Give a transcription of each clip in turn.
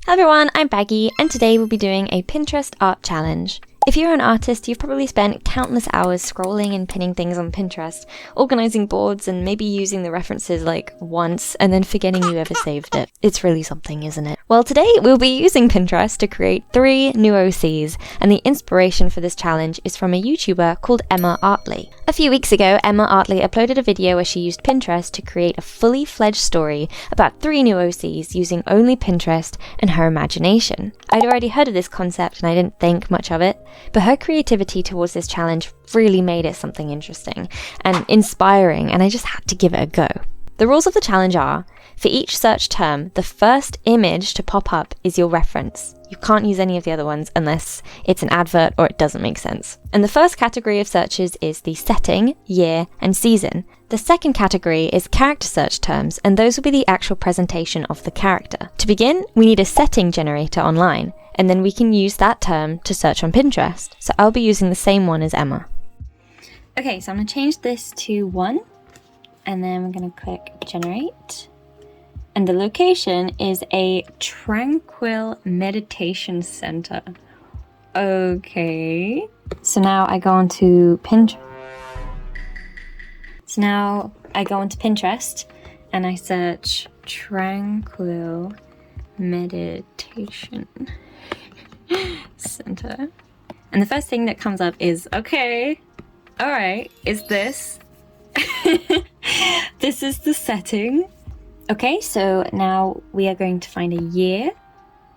Hello everyone, I'm Baggy, and today we'll be doing a Pinterest art challenge. If you're an artist, you've probably spent countless hours scrolling and pinning things on Pinterest, organizing boards and maybe using the references like once and then forgetting you ever saved it. It's really something, isn't it? Well, today we'll be using Pinterest to create 3 new OCs, and the inspiration for this challenge is from a YouTuber called Emma Artley. A few weeks ago, Emma Artley uploaded a video where she used Pinterest to create a fully fledged story about 3 new OCs using only Pinterest and her imagination. I'd already heard of this concept and I didn't think much of it, but her creativity towards this challenge really made it something interesting and inspiring, and I just had to give it a go. The rules of the challenge are, for each search term, the first image to pop up is your reference. You can't use any of the other ones unless it's an advert or it doesn't make sense. And the first category of searches is the setting, year, and season. The second category is character search terms, and those will be the actual presentation of the character. To begin, we need a setting generator online, and then we can use that term to search on Pinterest. So I'll be using the same one as Emma. Okay, so I'm going to change this to 1, and then we're going to click generate. And the location is a tranquil meditation center. Okay. So now I go onto Pinterest. And I search tranquil meditation center. And the first thing that comes up is, okay, all right, is this. This is the setting. Okay, so now we are going to find a year.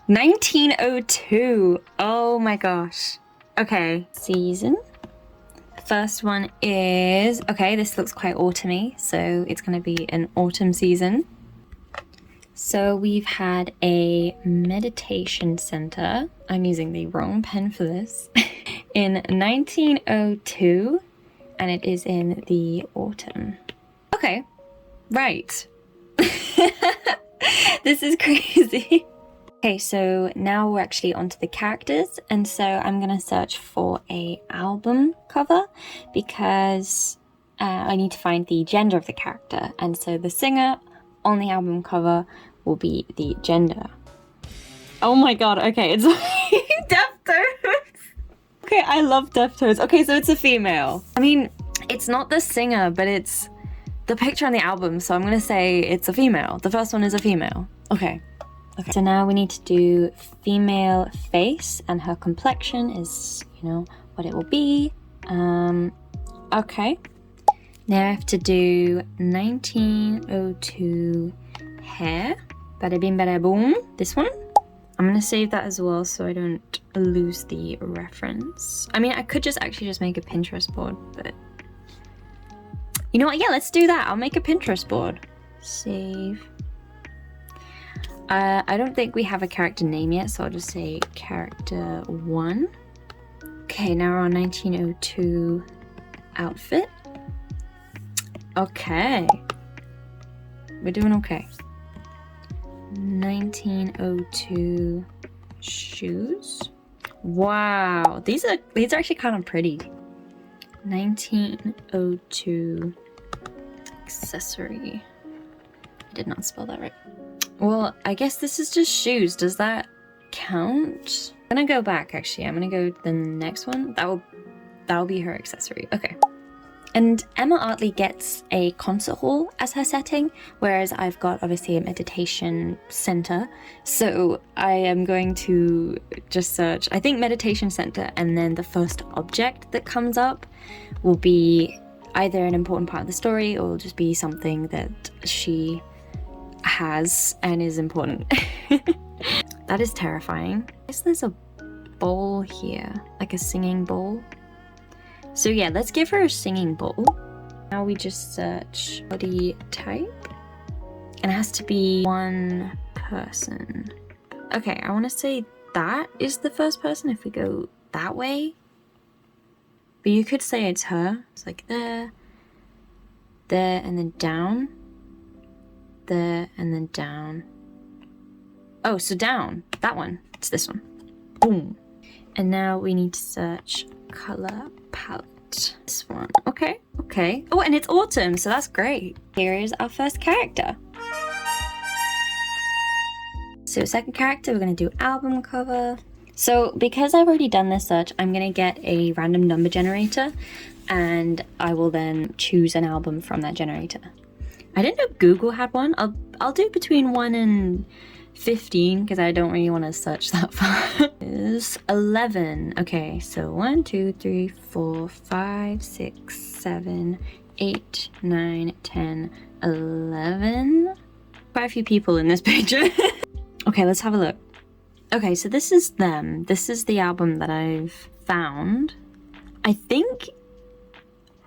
1902. Oh my gosh. Okay, season. First one is, okay, this looks quite autumny, so it's going to be an autumn season. So we've had a meditation center. I'm using the wrong pen for this. In 1902, and it is in the autumn. Okay, right. This is crazy. Okay, so now we're actually onto the characters, and so I'm gonna search for a album cover because I need to find the gender of the character, and so the singer on the album cover will be the gender. Oh my god, okay, it's Deftones. Okay, I love Deftones. Okay, so it's a female. I mean, it's not the singer, but it's the picture on the album, so I'm gonna say it's a female. The first one is a female. Okay. So now we need to do female face, and her complexion is, you know, what it will be. Okay. Now I have to do 1902 hair. Bada bing bada boom. This one. I'm gonna save that as well so I don't lose the reference. I mean, I could just make a Pinterest board, but you know what? Yeah, let's do that. I'll make a Pinterest board. Save. I don't think we have a character name yet, so I'll just say character 1. Okay, now we're on 1902 outfit. Okay. We're doing okay. 1902 shoes. Wow, these are actually kind of pretty. 1902 accessory. I did not spell that right. Well, I guess this is just shoes. Does that count? I'm gonna go back actually. I'm gonna go to the next one. That'll be her accessory. Okay. And Emma Artley gets a concert hall as her setting, whereas I've got obviously a meditation center. So I am going to just search, I think meditation center, and then the first object that comes up will be either an important part of the story or will just be something that she has and is important. That is terrifying. I guess there's a bowl here, like a singing bowl. So yeah, let's give her a singing bowl. Now we just search body type, and it has to be one person. Okay, I want to say that is the first person if we go that way. But you could say it's her. It's like there, and then down. There, and then down. Oh, so down. That one. It's this one. Boom. And now we need to search color palette. This one. Okay. Oh, and it's autumn, so that's great. Here is our first character. So second character, we're gonna do album cover. So because I've already done this search, I'm gonna get a random number generator and I will then choose an album from that generator. I didn't know Google had one. I'll do between 1 and 15 because I don't really want to search that far. Is 11. Okay, so 1, 2, 3, 4, 5, 6, 7, 8, 9, 10, 11. Quite a few people in this picture. Okay, let's have a look. Okay, so this is them. This is the album that I've found. I think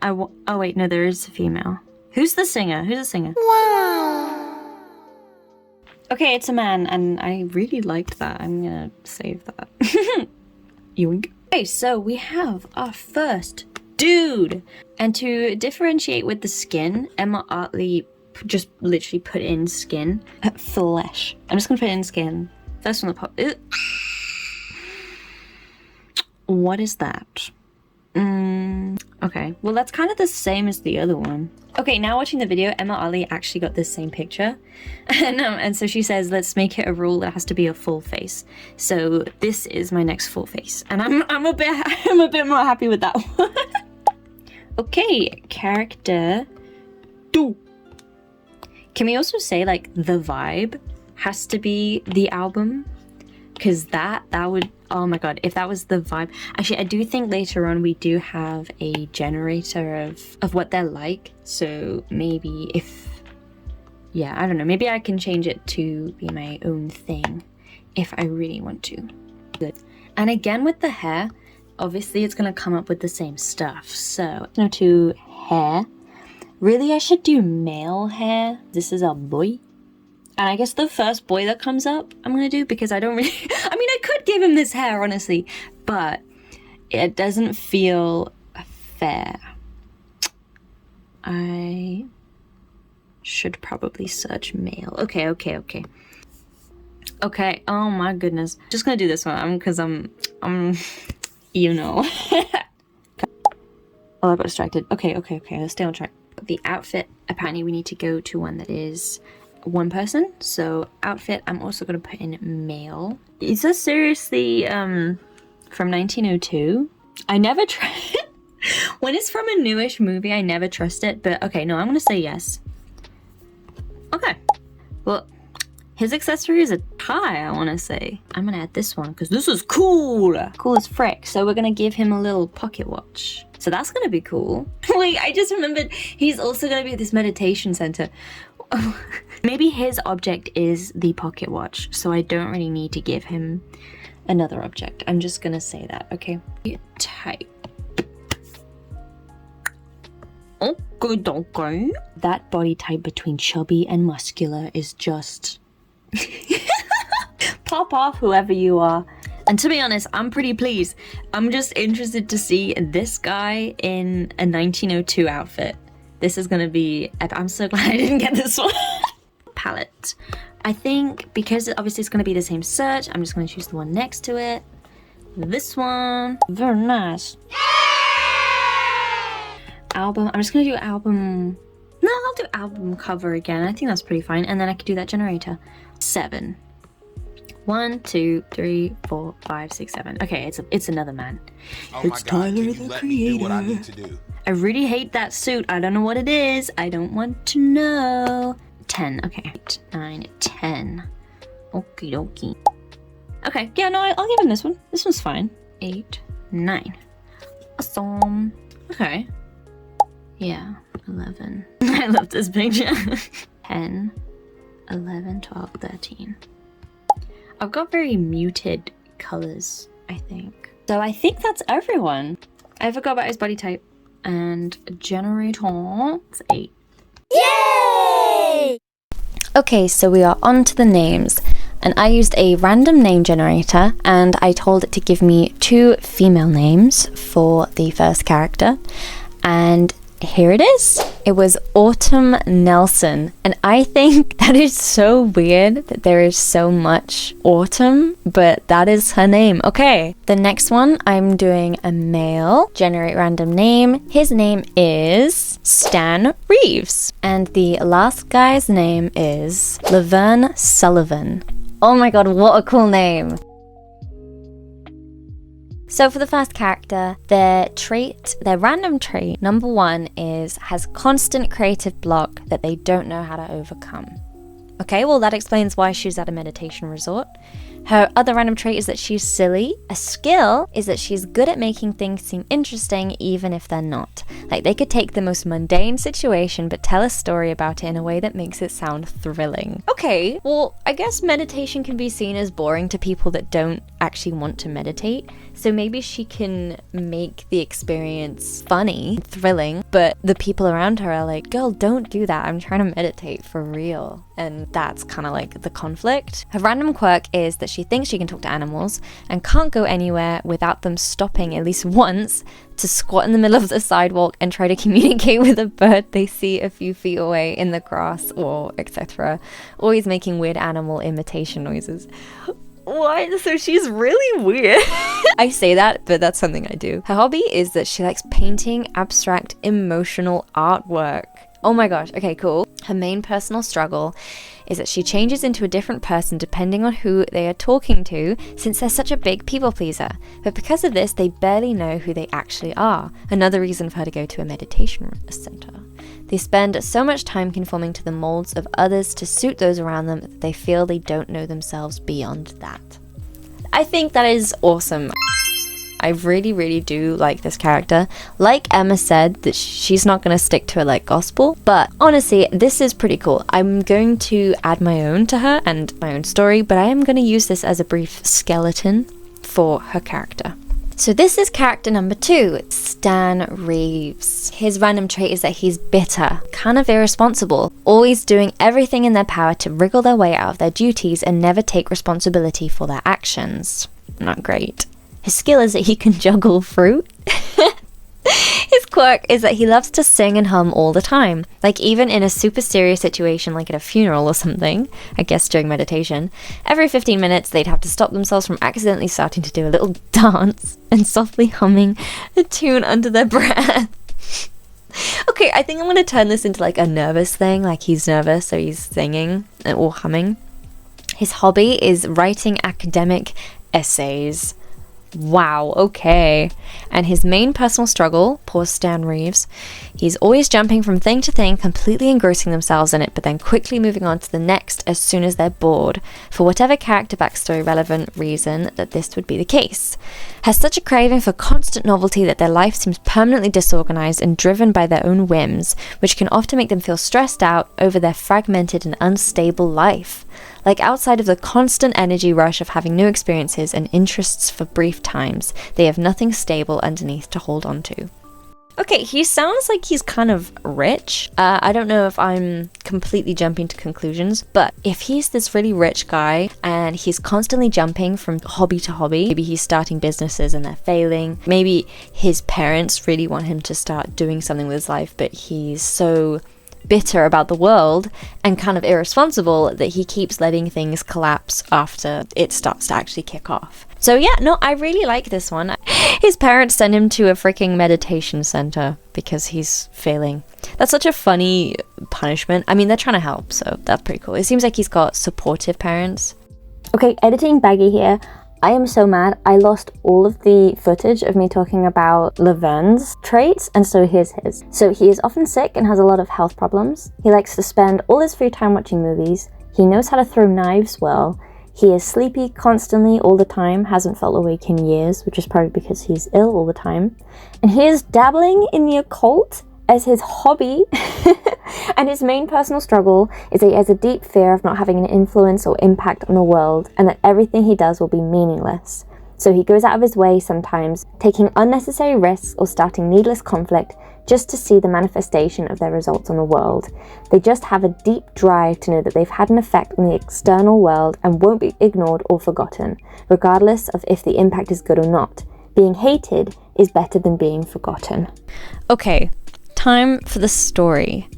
oh wait, no, there is a female. Who's the singer? Who's the singer? Wow. Okay, it's a man, and I really liked that. I'm gonna save that. Yoink. Okay, so we have our first dude. And to differentiate with the skin, Emma Artley just literally put in skin. Flesh. I'm just gonna put in skin. First one that pop. What is that? Okay, well that's kind of the same as the other one. Okay, now watching the video, Emma Artley actually got this same picture. And so she says, let's make it a rule that has to be a full face. So this is my next full face. And I'm a bit more happy with that one. Okay, character 2. Can we also say like the vibe has to be the album? Because that would, oh my god, if that was the vibe. Actually, I do think later on we do have a generator of what they're like. So maybe if, yeah, I don't know. Maybe I can change it to be my own thing if I really want to. Good. And again with the hair, obviously it's going to come up with the same stuff. So, no, to hair. Really, I should do male hair. This is a boy. And I guess the first boy that comes up, I'm gonna do, because I don't really, I mean, I could give him this hair, honestly, but it doesn't feel fair. I should probably search male. Okay. Okay, oh my goodness. Just gonna do this one, because I'm, you know. Oh, I got distracted. Okay, let's stay on track. The outfit, apparently we need to go to one that is one person. So outfit, I'm also gonna put in male. Is this seriously from 1902? I never trust when it's from a newish movie. I never trust it, but okay, no, I'm gonna say yes. Okay, well, his accessory is a tie. I want to say I'm gonna add this one because this is cool as frick. So we're gonna give him a little pocket watch, so that's gonna be cool. Wait, I just remembered he's also gonna be at this meditation center. Maybe his object is the pocket watch, so I don't really need to give him another object. I'm just gonna say that, okay? Type. Okay. That body type between chubby and muscular is just... Pop off, whoever you are. And to be honest, I'm pretty pleased. I'm just interested to see this guy in a 1902 outfit. This is gonna be, I'm so glad I didn't get this one. Palette. I think because obviously it's gonna be the same search, I'm just gonna choose the one next to it. This one. Very nice. Album. I'm just gonna do album. No, I'll do album cover again. I think that's pretty fine. And then I could do that generator. 7. 1, 2, 3, 4, 5, 6, 7. Okay, it's another man. Oh it's Tyler the Creator. What I need to do. I really hate that suit. I don't know what it is. I don't want to know. 10. Okay. 8, 9, 10. Okie dokie. Okay. Yeah, no, I'll give him this one. This one's fine. 8, 9. Awesome. Okay. Yeah. 11. I love this picture. 10, 11, 12, 13. I've got very muted colors, I think. So I think that's everyone. I forgot about his body type. And generator, it's 8. Yay! Okay, so we are on to the names. And I used a random name generator and I told it to give me 2 female names for the first character. And here it is. It was Autumn Nelson. And I think that is so weird that there is so much autumn, but that is her name. Okay. The next one, I'm doing a male. Generate random name. His name is Stan Reeves. And the last guy's name is Laverne Sullivan. Oh my god, what a cool name. So for the first character, their random trait, number 1 has constant creative block that they don't know how to overcome. Okay, well that explains why she's at a meditation resort. Her other random trait is that she's silly. A skill is that she's good at making things seem interesting even if they're not. Like they could take the most mundane situation but tell a story about it in a way that makes it sound thrilling. Okay, well I guess meditation can be seen as boring to people that don't actually want to meditate. So maybe she can make the experience funny, thrilling, but the people around her are like, girl, don't do that. I'm trying to meditate for real. And that's kind of like the conflict. Her random quirk is that she thinks she can talk to animals and can't go anywhere without them stopping at least once to squat in the middle of the sidewalk and try to communicate with a bird they see a few feet away in the grass or etc. Always making weird animal imitation noises. What? So she's really weird. I say that, but that's something I do. Her hobby is that she likes painting abstract emotional artwork. Oh my gosh, okay, cool. Her main personal struggle is that she changes into a different person depending on who they are talking to, since they're such a big people pleaser. But because of this, they barely know who they actually are. Another reason for her to go to a meditation center. They spend so much time conforming to the molds of others to suit those around them that they feel they don't know themselves beyond that. I think that is awesome. I really, really do like this character. Like Emma said, that she's not going to stick to it like gospel, but honestly, this is pretty cool. I'm going to add my own to her and my own story, but I am going to use this as a brief skeleton for her character. So this is character number 2, Stan Reeves. His random trait is that he's bitter, kind of irresponsible, always doing everything in their power to wriggle their way out of their duties and never take responsibility for their actions. Not great. His skill is that he can juggle fruit. His quirk is that he loves to sing and hum all the time. Like even in a super serious situation like at a funeral or something, I guess during meditation, every 15 minutes they'd have to stop themselves from accidentally starting to do a little dance and softly humming a tune under their breath. Okay, I think I'm going to turn this into like a nervous thing, like he's nervous so he's singing or humming. His hobby is writing academic essays. Wow, okay. And his main personal struggle, poor Stan Reeves, he's always jumping from thing to thing, completely engrossing themselves in it, but then quickly moving on to the next as soon as they're bored, for whatever character backstory relevant reason that this would be the case. Has such a craving for constant novelty that their life seems permanently disorganized and driven by their own whims, which can often make them feel stressed out over their fragmented and unstable life. Like outside of the constant energy rush of having new experiences and interests for brief times, they have nothing stable underneath to hold on to. Okay, he sounds like he's kind of rich. I don't know if I'm completely jumping to conclusions, but if he's this really rich guy and he's constantly jumping from hobby to hobby, maybe he's starting businesses and they're failing, maybe his parents really want him to start doing something with his life, but he's so bitter about the world and kind of irresponsible that he keeps letting things collapse after it starts to actually kick off. So yeah, no, I really like this one. His parents send him to a freaking meditation center because he's failing. That's such a funny punishment. I mean, they're trying to help, so that's pretty cool. It seems like he's got supportive parents. Okay, editing Baggy here. I am so mad. I lost all of the footage of me talking about Laverne's traits, and so here's his. So he is often sick and has a lot of health problems. He likes to spend all his free time watching movies. He knows how to throw knives well. He is sleepy constantly all the time, hasn't felt awake in years, which is probably because he's ill all the time. And he is dabbling in the occult as his hobby. And his main personal struggle is that he has a deep fear of not having an influence or impact on the world, and that everything he does will be meaningless. So he goes out of his way sometimes, taking unnecessary risks or starting needless conflict just to see the manifestation of their results on the world. They just have a deep drive to know that they've had an effect on the external world and won't be ignored or forgotten, regardless of if the impact is good or not. Being hated is better than being forgotten. Okay, time for the story.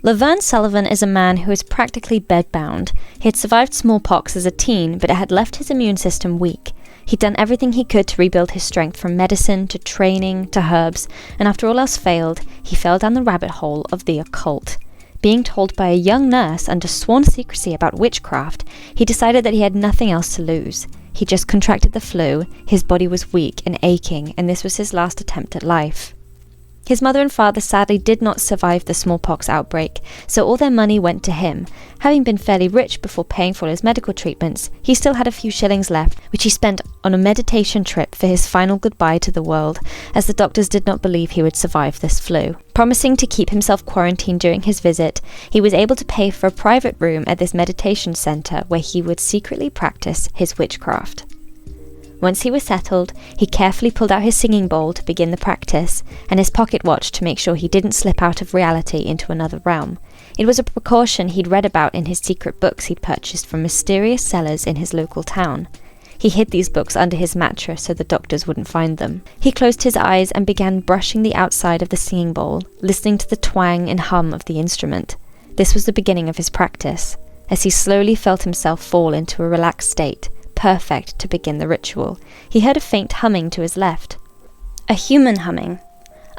Laverne Sullivan is a man who is practically bedbound. He had survived smallpox as a teen, but it had left his immune system weak. He'd done everything he could to rebuild his strength, from medicine to training to herbs, and after all else failed, he fell down the rabbit hole of the occult. Being told by a young nurse under sworn secrecy about witchcraft, he decided that he had nothing else to lose. He just contracted the flu, his body was weak and aching, and this was his last attempt at life. His mother and father sadly did not survive the smallpox outbreak, so all their money went to him. Having been fairly rich before paying for his medical treatments, he still had a few shillings left, which he spent on a meditation trip for his final goodbye to the world, as the doctors did not believe he would survive this flu. Promising to keep himself quarantined during his visit, he was able to pay for a private room at this meditation centre where he would secretly practice his witchcraft. Once he was settled, he carefully pulled out his singing bowl to begin the practice, and his pocket watch to make sure he didn't slip out of reality into another realm. It was a precaution he'd read about in his secret books he'd purchased from mysterious sellers in his local town. He hid these books under his mattress so the doctors wouldn't find them. He closed his eyes and began brushing the outside of the singing bowl, listening to the twang and hum of the instrument. This was the beginning of his practice, as he slowly felt himself fall into a relaxed state, perfect to begin the ritual. He heard a faint humming to his left. A human humming.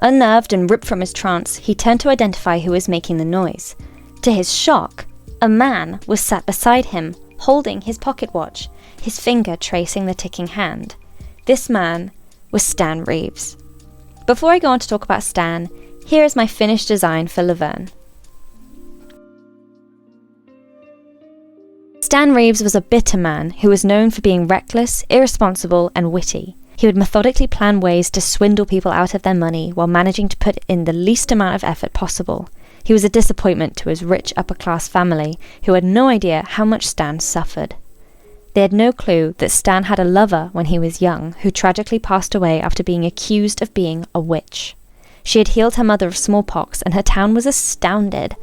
Unnerved and ripped from his trance, he turned to identify who was making the noise. To his shock, a man was sat beside him, holding his pocket watch, his finger tracing the ticking hand. This man was Stan Reeves. Before I go on to talk about Stan, here is my finished design for Laverne. Stan Reeves was a bitter man who was known for being reckless, irresponsible, and witty. He would methodically plan ways to swindle people out of their money while managing to put in the least amount of effort possible. He was a disappointment to his rich upper-class family, who had no idea how much Stan suffered. They had no clue that Stan had a lover when he was young, who tragically passed away after being accused of being a witch. She had healed her mother of smallpox, and her town was astounded.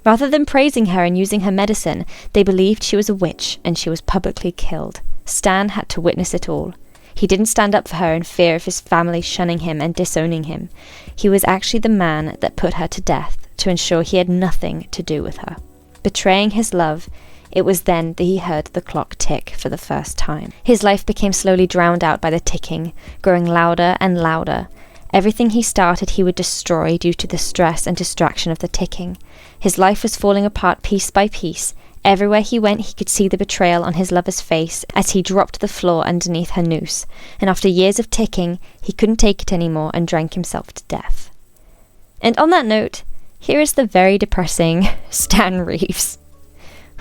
Rather than praising her and using her medicine, they believed she was a witch, and she was publicly killed. Stan had to witness it all. He didn't stand up for her in fear of his family shunning him and disowning him. He was actually the man that put her to death to ensure he had nothing to do with her. Betraying his love, it was then that he heard the clock tick for the first time. His life became slowly drowned out by the ticking, growing louder and louder. Everything he started he would destroy due to the stress and distraction of the ticking. His life was falling apart piece by piece. Everywhere he went he could see the betrayal on his lover's face as he dropped to the floor underneath her noose, and after years of ticking, he couldn't take it anymore and drank himself to death. And on that note, here is the very depressing Stan Reeves.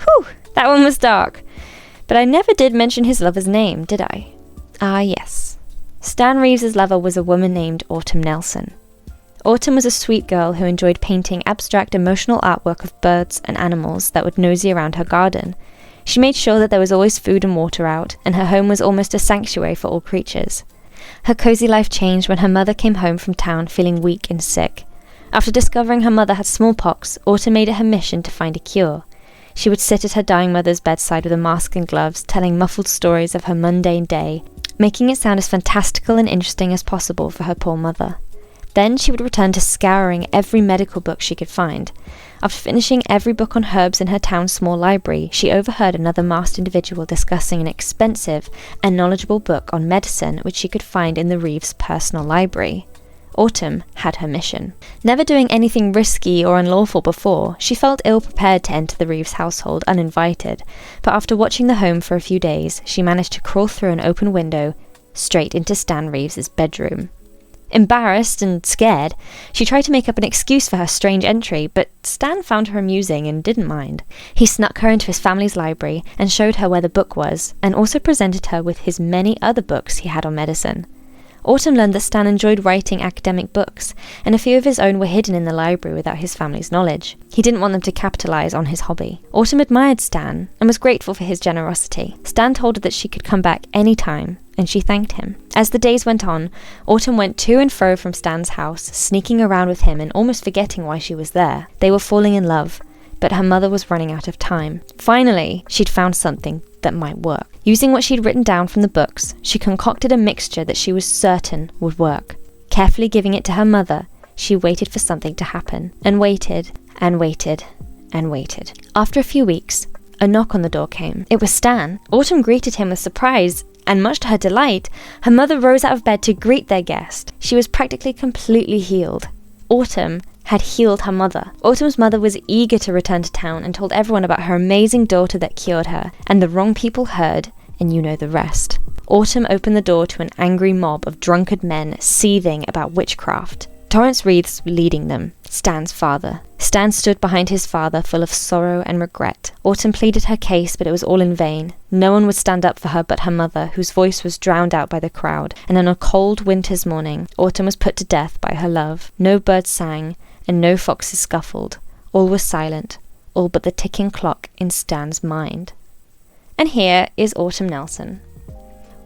Whew, that one was dark. But I never did mention his lover's name, did I? Ah, yes. Stan Reeves' lover was a woman named Autumn Nelson. Autumn was a sweet girl who enjoyed painting abstract emotional artwork of birds and animals that would nosy around her garden. She made sure that there was always food and water out, and her home was almost a sanctuary for all creatures. Her cozy life changed when her mother came home from town feeling weak and sick. After discovering her mother had smallpox, Autumn made it her mission to find a cure. She would sit at her dying mother's bedside with a mask and gloves, telling muffled stories of her mundane day, making it sound as fantastical and interesting as possible for her poor mother. Then she would return to scouring every medical book she could find. After finishing every book on herbs in her town's small library, she overheard another masked individual discussing an expensive and knowledgeable book on medicine which she could find in the Reeves' personal library. Autumn had her mission. Never doing anything risky or unlawful before, she felt ill-prepared to enter the Reeves household uninvited, but after watching the home for a few days, she managed to crawl through an open window straight into Stan Reeves' bedroom. Embarrassed and scared, she tried to make up an excuse for her strange entry, but Stan found her amusing and didn't mind. He snuck her into his family's library and showed her where the book was, and also presented her with his many other books he had on medicine. Autumn learned that Stan enjoyed writing academic books, and a few of his own were hidden in the library without his family's knowledge. He didn't want them to capitalize on his hobby. Autumn admired Stan and was grateful for his generosity. Stan told her that she could come back any time, and she thanked him. As the days went on, Autumn went to and fro from Stan's house, sneaking around with him and almost forgetting why she was there. They were falling in love, but her mother was running out of time. Finally, she'd found something that might work. Using what she'd written down from the books, she concocted a mixture that she was certain would work. Carefully giving it to her mother, she waited for something to happen, and waited, and waited, and waited. After a few weeks, a knock on the door came. It was Stan. Autumn greeted him with surprise, and much to her delight, her mother rose out of bed to greet their guest. She was practically completely healed. Autumn had healed her mother. Autumn's mother was eager to return to town and told everyone about her amazing daughter that cured her, and the wrong people heard, and you know the rest. Autumn opened the door to an angry mob of drunkard men seething about witchcraft. Torrance Reeves leading them, Stan's father. Stan stood behind his father, full of sorrow and regret. Autumn pleaded her case, but it was all in vain. No one would stand up for her but her mother, whose voice was drowned out by the crowd. And on a cold winter's morning, Autumn was put to death by her love. No birds sang, and no foxes scuffled. All was silent, all but the ticking clock in Stan's mind. And here is Autumn Nelson.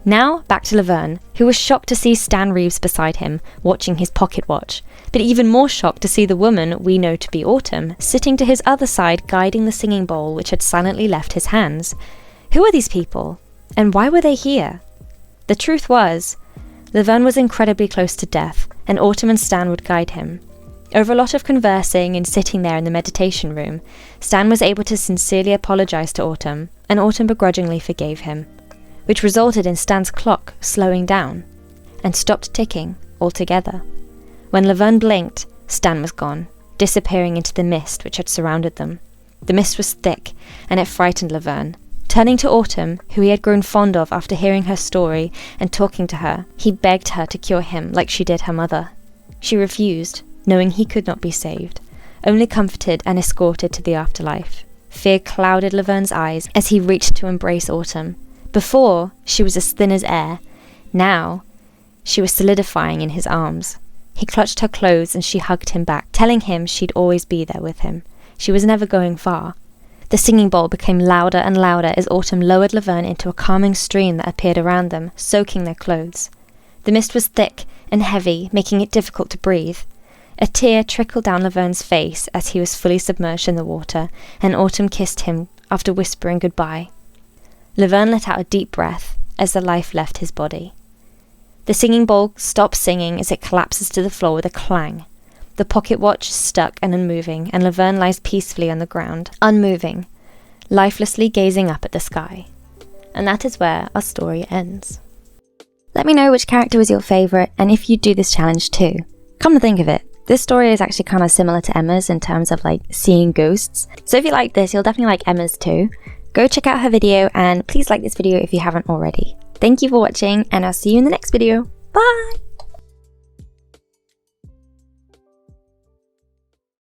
Now, back to Laverne, who was shocked to see Stan Reeves beside him, watching his pocket watch, but even more shocked to see the woman we know to be Autumn, sitting to his other side guiding the singing bowl which had silently left his hands. Who are these people? And why were they here? The truth was, Laverne was incredibly close to death, and Autumn and Stan would guide him. Over a lot of conversing and sitting there in the meditation room, Stan was able to sincerely apologize to Autumn, and Autumn begrudgingly forgave him, which resulted in Stan's clock slowing down and stopped ticking altogether. When Laverne blinked, Stan was gone, disappearing into the mist which had surrounded them. The mist was thick, and it frightened Laverne. Turning to Autumn, who he had grown fond of after hearing her story and talking to her, he begged her to cure him like she did her mother. She refused, knowing he could not be saved, only comforted and escorted to the afterlife. Fear clouded Laverne's eyes as he reached to embrace Autumn. Before, she was as thin as air. Now, she was solidifying in his arms. He clutched her clothes and she hugged him back, telling him she'd always be there with him. She was never going far. The singing bowl became louder and louder as Autumn lowered Laverne into a calming stream that appeared around them, soaking their clothes. The mist was thick and heavy, making it difficult to breathe. A tear trickled down Laverne's face as he was fully submerged in the water, and Autumn kissed him after whispering goodbye. Laverne let out a deep breath as the life left his body. The singing bowl stops singing as it collapses to the floor with a clang. The pocket watch is stuck and unmoving, and Laverne lies peacefully on the ground, unmoving, lifelessly gazing up at the sky. And that is where our story ends. Let me know which character was your favourite, and if you'd do this challenge too. Come to think of it, this story is actually kind of similar to Emma's in terms of seeing ghosts. So if you like this, you'll definitely like Emma's too. Go check out her video, and please like this video if you haven't already. Thank you for watching, and I'll see you in the next video. Bye!